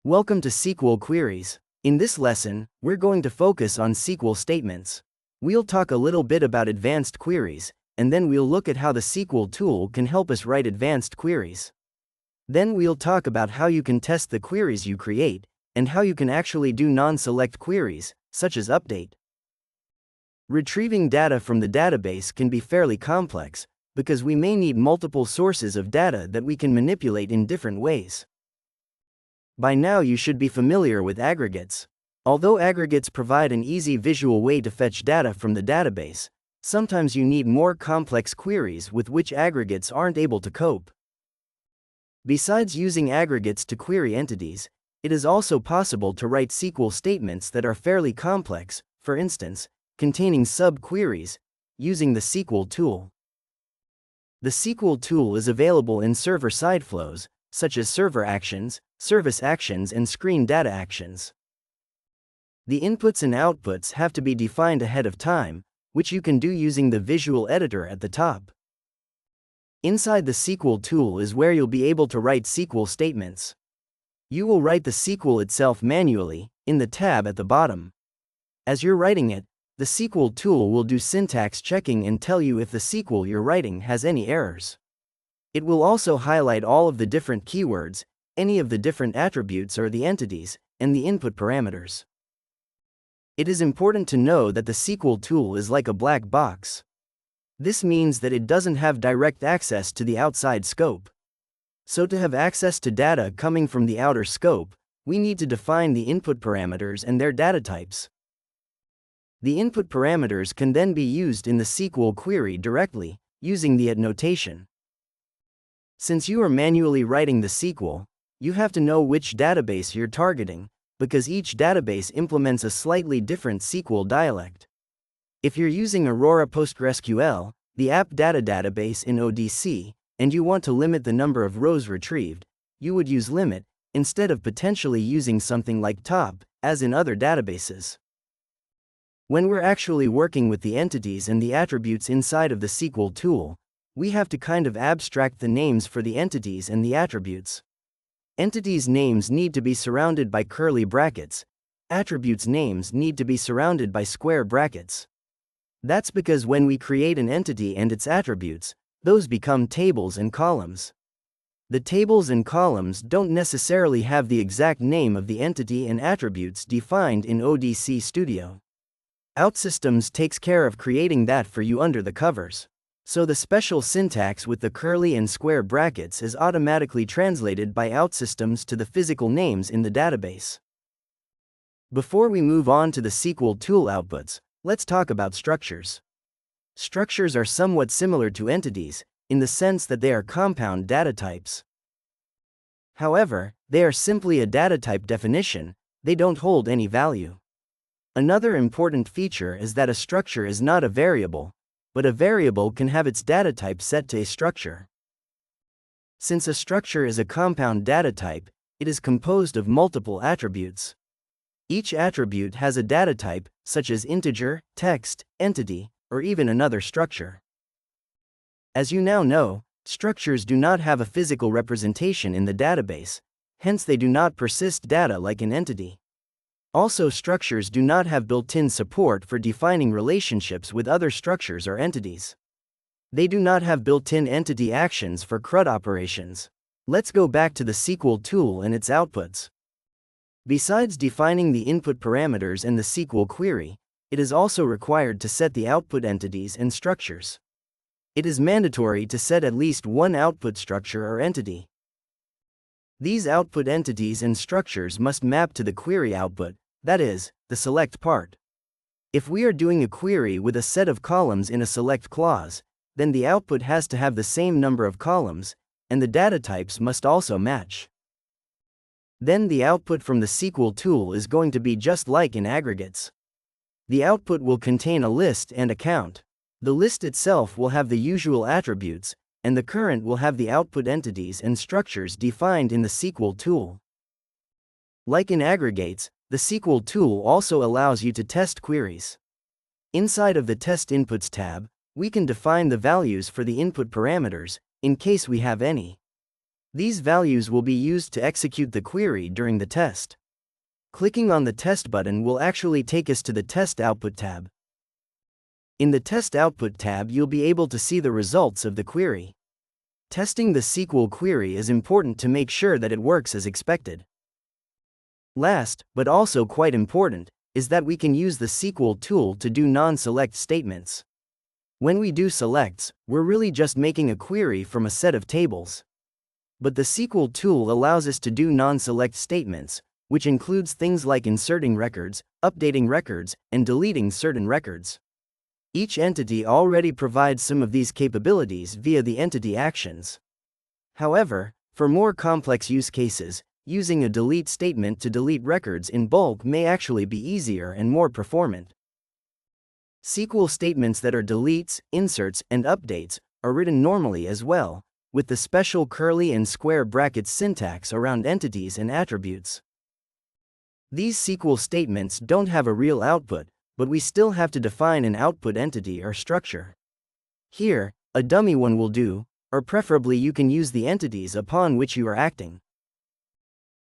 Welcome to SQL Queries. In this lesson, we're going to focus on SQL statements. We'll talk a little bit about advanced queries, and then we'll look at how the SQL tool can help us write advanced queries. Then we'll talk about how you can test the queries you create, and how you can actually do non-select queries, such as update. Retrieving data from the database can be fairly complex, because we may need multiple sources of data that we can manipulate in different ways. By now you should be familiar with aggregates. Although aggregates provide an easy visual way to fetch data from the database, sometimes you need more complex queries with which aggregates aren't able to cope. Besides using aggregates to query entities, it is also possible to write SQL statements that are fairly complex, for instance, containing sub-queries, using the SQL tool. The SQL tool is available in server-side flows, such as server actions, service actions, and screen data actions. The inputs and outputs have to be defined ahead of time, which you can do using the visual editor at the top. Inside the SQL tool is where you'll be able to write SQL statements. You will write the SQL itself manually, in the tab at the bottom. As you're writing it, the SQL tool will do syntax checking and tell you if the SQL you're writing has any errors. It will also highlight all of the different keywords, any of the different attributes or the entities, and the input parameters. It is important to know that the SQL tool is like a black box. This means that it doesn't have direct access to the outside scope. So to have access to data coming from the outer scope, we need to define the input parameters and their data types. The input parameters can then be used in the SQL query directly, using the notation. Since you are manually writing the SQL, you have to know which database you're targeting, because each database implements a slightly different SQL dialect. If you're using Aurora PostgreSQL, the app data database in vODC, and you want to limit the number of rows retrieved, you would use limit, instead of potentially using something like top, as in other databases. When we're actually working with the entities and the attributes inside of the SQL tool, we have to kind of abstract the names for the entities and the attributes. Entities' names need to be surrounded by curly brackets. Attributes' names need to be surrounded by square brackets. That's because when we create an entity and its attributes, those become tables and columns. The tables and columns don't necessarily have the exact name of the entity and attributes defined in vODC Studio. OutSystems takes care of creating that for you under the covers. So the special syntax with the curly and square brackets is automatically translated by OutSystems to the physical names in the database. Before we move on to the SQL tool outputs, let's talk about structures. Structures are somewhat similar to entities, in the sense that they are compound data types. However, they are simply a data type definition, they don't hold any value. Another important feature is that a structure is not a variable, but a variable can have its data type set to a structure. Since a structure is a compound data type, it is composed of multiple attributes. Each attribute has a data type, such as integer, text, entity, or even another structure. As you now know, structures do not have a physical representation in the database, hence they do not persist data like an entity. Also, structures do not have built-in support for defining relationships with other structures or entities. They do not have built-in entity actions for CRUD operations. Let's go back to the SQL tool and its outputs. Besides defining the input parameters in the SQL query, it is also required to set the output entities and structures. It is mandatory to set at least one output structure or entity. These output entities and structures must map to the query output, that is, the select part. If we are doing a query with a set of columns in a select clause, then the output has to have the same number of columns, and the data types must also match. Then the output from the SQL tool is going to be just like in aggregates. The output will contain a list and a count. The list itself will have the usual attributes, and the current will have the output entities and structures defined in the SQL tool. Like in aggregates, the SQL tool also allows you to test queries. Inside of the Test Inputs tab, we can define the values for the input parameters, in case we have any. These values will be used to execute the query during the test. Clicking on the Test button will actually take us to the Test Output tab. In the Test Output tab, you'll be able to see the results of the query. Testing the SQL query is important to make sure that it works as expected. Last, but also quite important, is that we can use the SQL tool to do non-select statements. When we do selects, we're really just making a query from a set of tables. But the SQL tool allows us to do non-select statements, which includes things like inserting records, updating records, and deleting certain records. Each entity already provides some of these capabilities via the entity actions. However, for more complex use cases, using a delete statement to delete records in bulk may actually be easier and more performant. SQL statements that are deletes, inserts, and updates are written normally as well, with the special curly and square brackets syntax around entities and attributes. These SQL statements don't have a real output, but we still have to define an output entity or structure. Here, a dummy one will do, or preferably you can use the entities upon which you are acting.